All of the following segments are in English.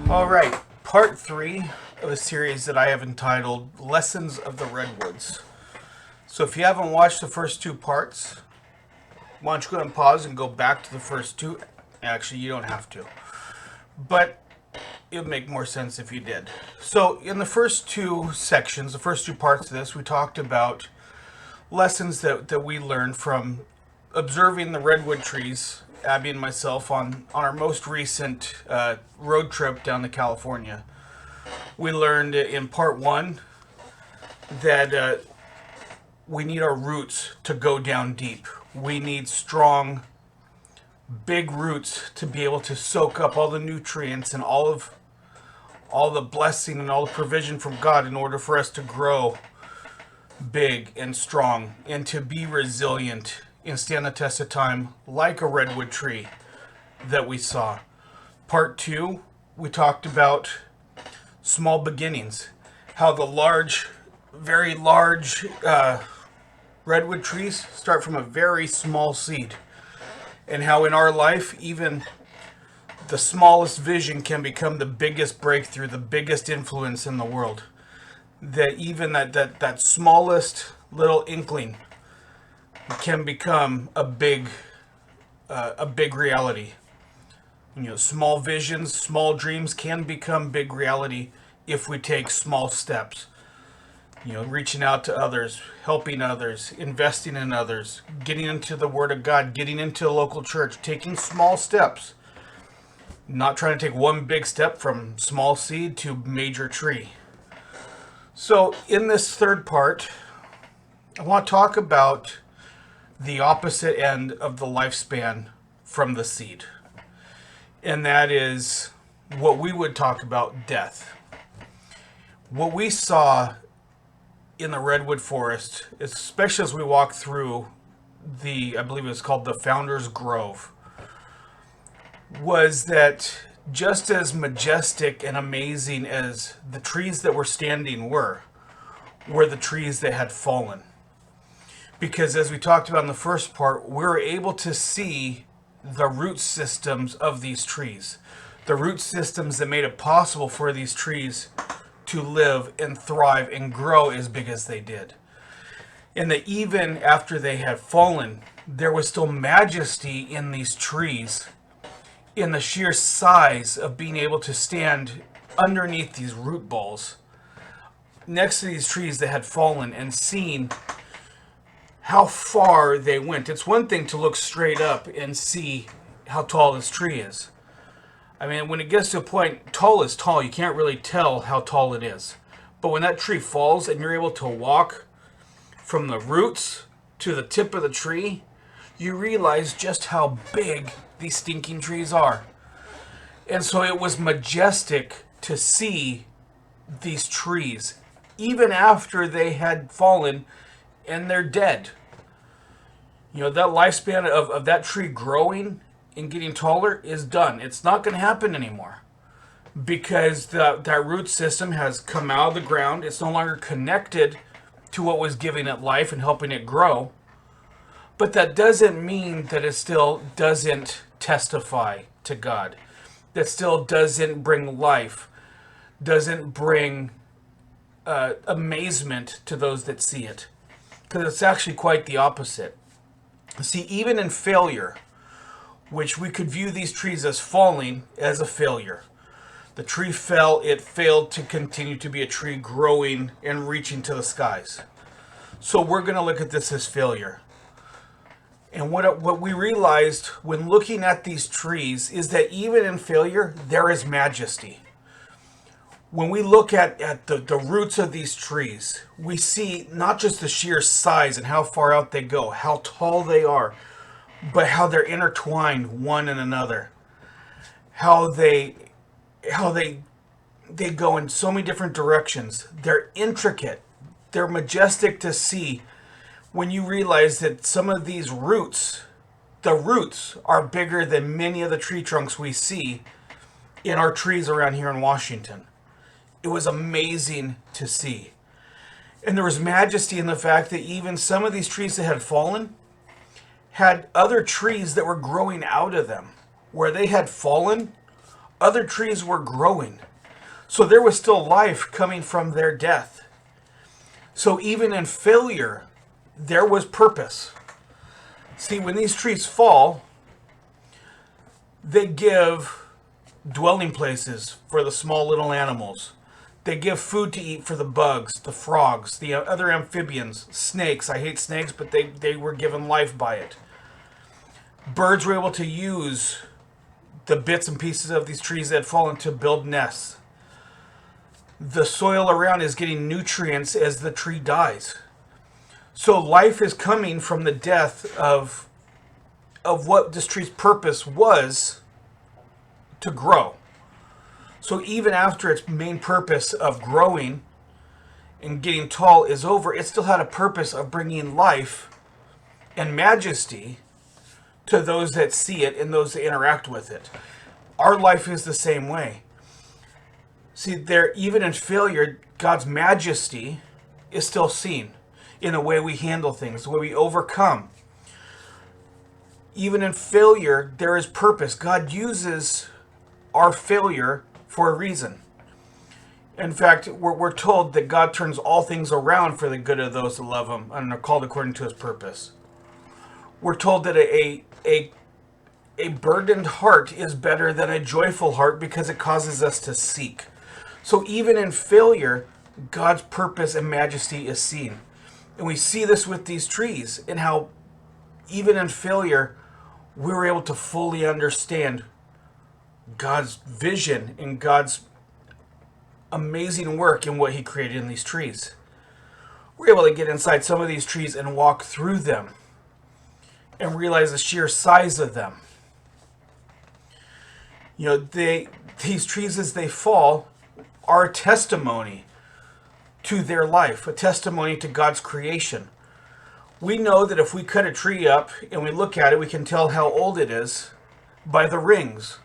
All right, part three of a series that I have entitled Lessons of the Redwoods. So if you haven't watched the first two parts, why don't you go ahead and pause and go back to the first two? Actually, you don't have to, but it would make more sense if you did. So in the first two sections, the first two parts of this, we talked about lessons that we learned from observing the redwood trees, Abby and myself, on our most recent road trip down to California. We learned in part one that we need our roots to go down deep. We need strong, big roots to be able to soak up all the nutrients and all the blessing and all the provision from God in order for us to grow big and strong and to be resilient and stand the test of time like a redwood tree that we saw. Part two, we talked about small beginnings, how the very large redwood trees start from a very small seed, and how in our life, even the smallest vision can become the biggest breakthrough, the biggest influence in the world. That even that smallest little inkling can become a big reality. Small visions, small dreams can become big reality if we take small steps. Reaching out to others, helping others, investing in others, getting into the Word of God, getting into a local church, taking small steps. Not trying to take one big step from small seed to major tree. So in this third part, I want to talk about the opposite end of the lifespan from the seed. And that is what we would talk about, death. What we saw in the redwood forest, especially as we walked through I believe it was called the Founder's Grove, was that just as majestic and amazing as the trees that were standing were the trees that had fallen. Because as we talked about in the first part, we were able to see the root systems of these trees. The root systems that made it possible for these trees to live and thrive and grow as big as they did. And that even after they had fallen, there was still majesty in these trees, in the sheer size of being able to stand underneath these root balls next to these trees that had fallen and seen how far they went. It's one thing to look straight up and see how tall this tree is. I mean, when it gets to a point, tall is tall. You can't really tell how tall it is. But when that tree falls and you're able to walk from the roots to the tip of the tree, you realize just how big these stinking trees are. And so it was majestic to see these trees, even after they had fallen and they're dead. That lifespan of that tree growing and getting taller is done. It's not going to happen anymore because that root system has come out of the ground. It's no longer connected to what was giving it life and helping it grow. But that doesn't mean that it still doesn't testify to God. That still doesn't bring life, doesn't bring amazement to those that see it. Because it's actually quite the opposite. See, even in failure, which we could view these trees as falling as a failure. The tree fell, it failed to continue to be a tree growing and reaching to the skies. So we're going to look at this as failure. And what we realized when looking at these trees is that even in failure, there is majesty. When we look at the roots of these trees, we see not just the sheer size and how far out they go, how tall they are, but how they're intertwined one in another. How they go in so many different directions. They're intricate. They're majestic to see when you realize that some of these roots, the roots are bigger than many of the tree trunks we see in our trees around here in Washington. It was amazing to see. And there was majesty in the fact that even some of these trees that had fallen had other trees that were growing out of them. Where they had fallen, other trees were growing. So there was still life coming from their death. So even in failure, there was purpose. See, when these trees fall, they give dwelling places for the small little animals. They give food to eat for the bugs, the frogs, the other amphibians, snakes. I hate snakes, but they were given life by it. Birds were able to use the bits and pieces of these trees that had fallen to build nests. The soil around is getting nutrients as the tree dies. So life is coming from the death of what this tree's purpose was to grow. So even after its main purpose of growing and getting tall is over, it still had a purpose of bringing life and majesty to those that see it and those that interact with it. Our life is the same way. See, there, even in failure, God's majesty is still seen in the way we handle things, the way we overcome. Even in failure, there is purpose. God uses our failure for a reason. In fact, we're told that God turns all things around for the good of those that love Him and are called according to His purpose. We're told that a burdened heart is better than a joyful heart because it causes us to seek. So even in failure, God's purpose and majesty is seen. And we see this with these trees and how even in failure, we were able to fully understand God's vision and God's amazing work in what He created in these trees. We're able to get inside some of these trees and walk through them and realize the sheer size of them. You know, these trees as they fall are a testimony to their life, a testimony to God's creation. We know that if we cut a tree up and we look at it, we can tell how old it is by the rings.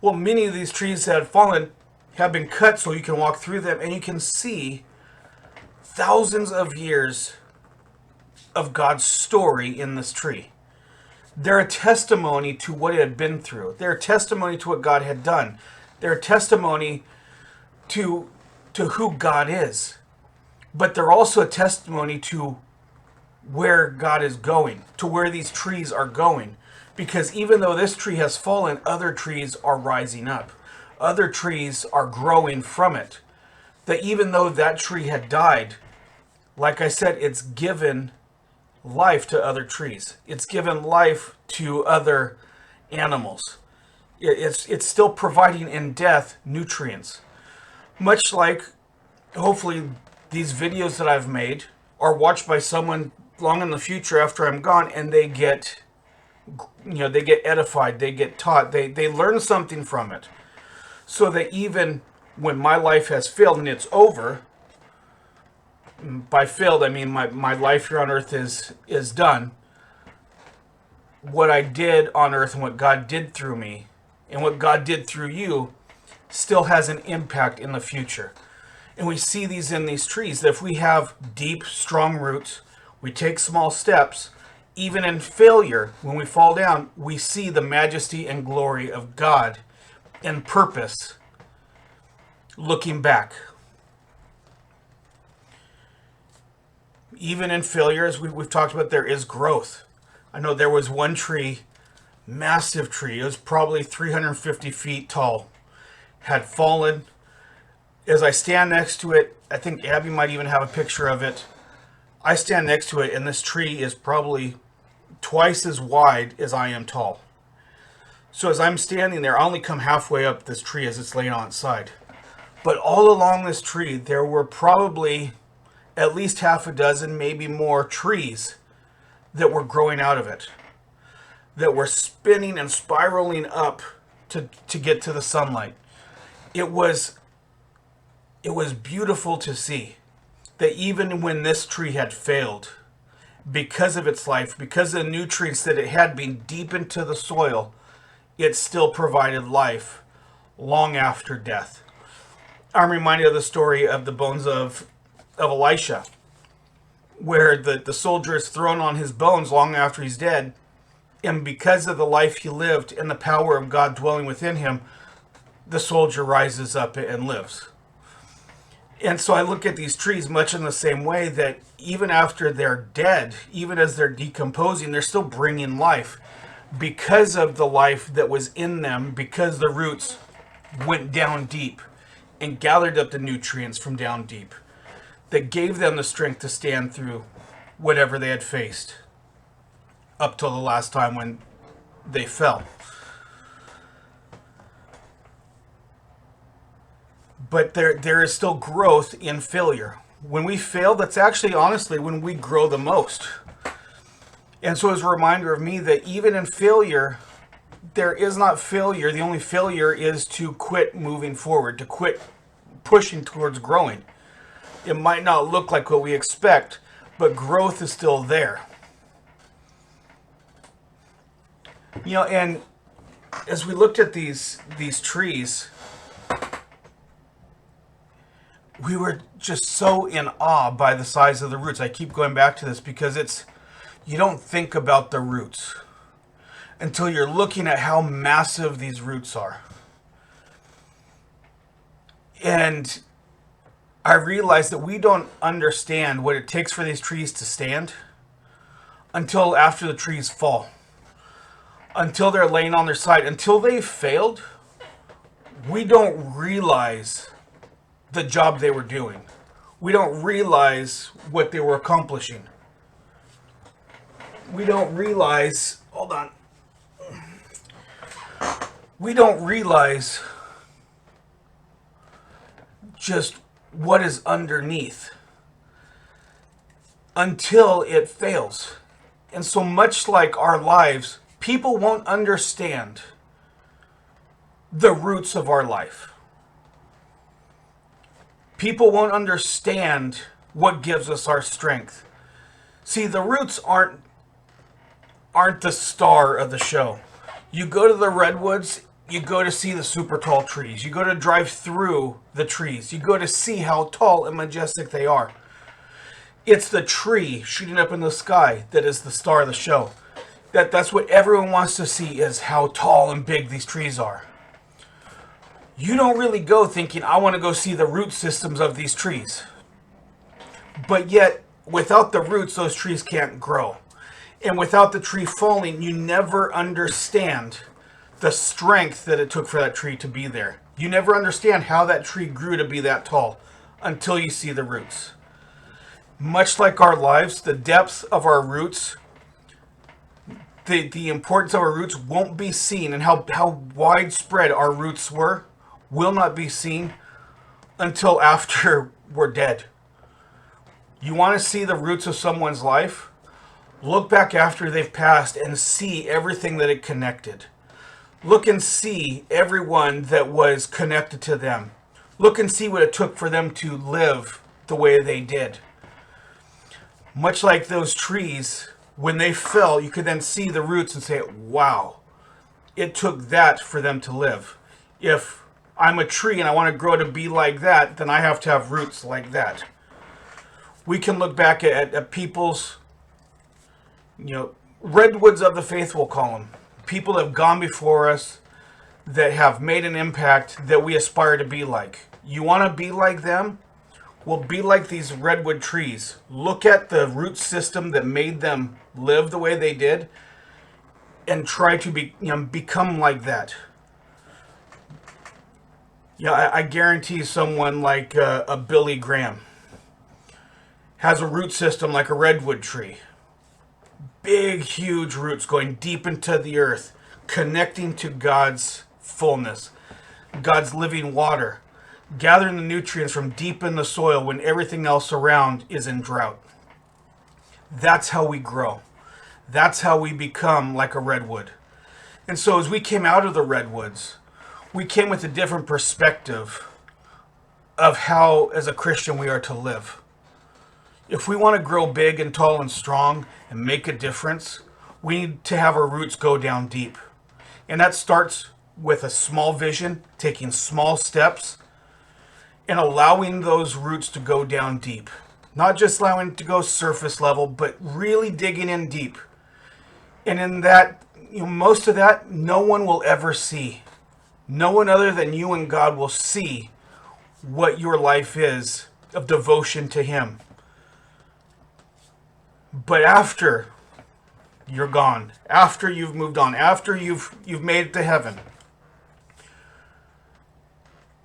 Well, many of these trees that have fallen have been cut so you can walk through them and you can see thousands of years of God's story in this tree. They're a testimony to what it had been through. They're a testimony to what God had done. They're a testimony to who God is. But they're also a testimony to where God is going, to where these trees are going. Because even though this tree has fallen, other trees are rising up. Other trees are growing from it. That even though that tree had died, like I said, it's given life to other trees. It's given life to other animals. It's still providing in death nutrients. Much like, hopefully, these videos that I've made are watched by someone long in the future after I'm gone, and they get edified, they get taught, they learn something from it. So that even when my life has failed and it's over, by failed I mean my life here on earth is done, what I did on earth and what God did through me and what God did through you still has an impact in the future. And we see these in these trees, that if we have deep, strong roots, we take small steps, even in failure, when we fall down, we see the majesty and glory of God and purpose looking back. Even in failure, as we've talked about, there is growth. I know there was one tree, massive tree, it was probably 350 feet tall, had fallen. As I stand next to it, I think Abby might even have a picture of it. I stand next to it, and this tree is probably twice as wide as I am tall. So as I'm standing there, I only come halfway up this tree as it's laying on its side. But all along this tree, there were probably at least half a dozen, maybe more, trees that were growing out of it, that were spinning and spiraling up to get to the sunlight. It was beautiful to see that even when this tree had failed, because of its life, because of the nutrients that it had been deep into the soil, it still provided life long after death. I'm reminded of the story of the bones of Elisha, where the soldier is thrown on his bones long after he's dead, and because of the life he lived and the power of God dwelling within him, the soldier rises up and lives. And so I look at these trees much in the same way, that even after they're dead, even as they're decomposing, they're still bringing life because of the life that was in them, because the roots went down deep and gathered up the nutrients from down deep that gave them the strength to stand through whatever they had faced up till the last time when they fell. But there is still growth in failure. When we fail, that's actually honestly when we grow the most. And so it's a reminder of me that even in failure, there is not failure. The only failure is to quit moving forward, to quit pushing towards growing. It might not look like what we expect, but growth is still there. You know, and as we looked at these trees, we were just so in awe by the size of the roots. I keep going back to this because you don't think about the roots until you're looking at how massive these roots are. And I realized that we don't understand what it takes for these trees to stand until after the trees fall. Until they're laying on their side. Until they've failed, we don't realize the job they were doing. We don't realize what they were accomplishing. We don't realize, hold on. We don't realize just what is underneath until it fails. And so much like our lives, people won't understand the roots of our life. People won't understand what gives us our strength. See, the roots aren't the star of the show. You go to the redwoods, you go to see the super tall trees. You go to drive through the trees. You go to see how tall and majestic they are. It's the tree shooting up in the sky that is the star of the show. That's what everyone wants to see, is how tall and big these trees are. You don't really go thinking, I want to go see the root systems of these trees. But yet, without the roots, those trees can't grow. And without the tree falling, you never understand the strength that it took for that tree to be there. You never understand how that tree grew to be that tall until you see the roots. Much like our lives, the depth of our roots, the importance of our roots won't be seen, and how widespread our roots were will not be seen until after we're dead. You want to see the roots of someone's life? Look back after they've passed and see everything that it connected. Look and see everyone that was connected to them. Look and see what it took for them to live the way they did. Much like those trees, when they fell, you could then see the roots and say, wow, it took that for them to live. If I'm a tree and I want to grow to be like that, then I have to have roots like that. We can look back at people's, redwoods of the faith, we'll call them. People that have gone before us that have made an impact that we aspire to be like. You want to be like them? Well, be like these redwood trees. Look at the root system that made them live the way they did and try to become like that. Yeah, I guarantee someone like a Billy Graham has a root system like a redwood tree. Big, huge roots going deep into the earth, connecting to God's fullness, God's living water, gathering the nutrients from deep in the soil when everything else around is in drought. That's how we grow. That's how we become like a redwood. And so as we came out of the redwoods, we came with a different perspective of how, as a Christian, we are to live. If we want to grow big and tall and strong and make a difference, we need to have our roots go down deep. And that starts with a small vision, taking small steps, and allowing those roots to go down deep. Not just allowing it to go surface level, but really digging in deep. And in that, most of that, no one will ever see. No one other than you and God will see what your life is of devotion to Him. But after you're gone, after you've moved on, after you've made it to heaven,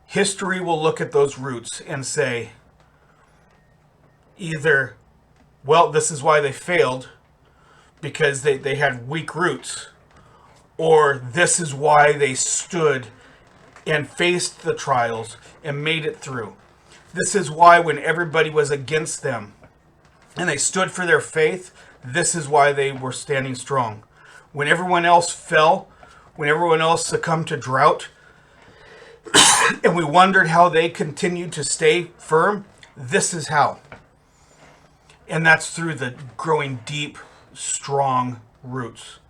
history will look at those roots and say, either, well, this is why they failed, because they had weak roots, or this is why they stood and faced the trials and made it through. This is why when everybody was against them and they stood for their faith, this is why they were standing strong. When everyone else fell, when everyone else succumbed to drought, and we wondered how they continued to stay firm, this is how. And that's through the growing deep, strong roots.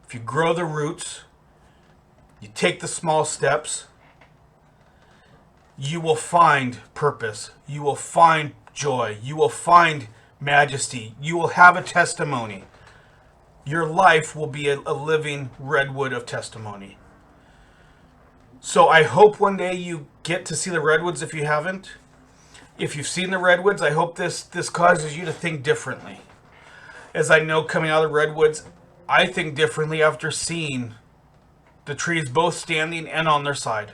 If you grow the roots, you take the small steps, you will find purpose. You will find joy. You will find majesty. You will have a testimony. Your life will be a living redwood of testimony. So I hope one day you get to see the redwoods if you haven't. If you've seen the redwoods, I hope this causes you to think differently. As I know, coming out of the redwoods, I think differently after seeing the trees both standing and on their side.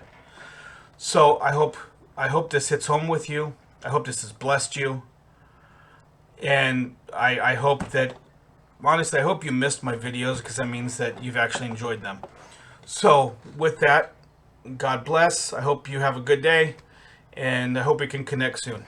So I hope this hits home with you. I hope this has blessed you. And I hope that, honestly, I hope you missed my videos, because that means that you've actually enjoyed them. So with that, God bless. I hope you have a good day, and I hope we can connect soon.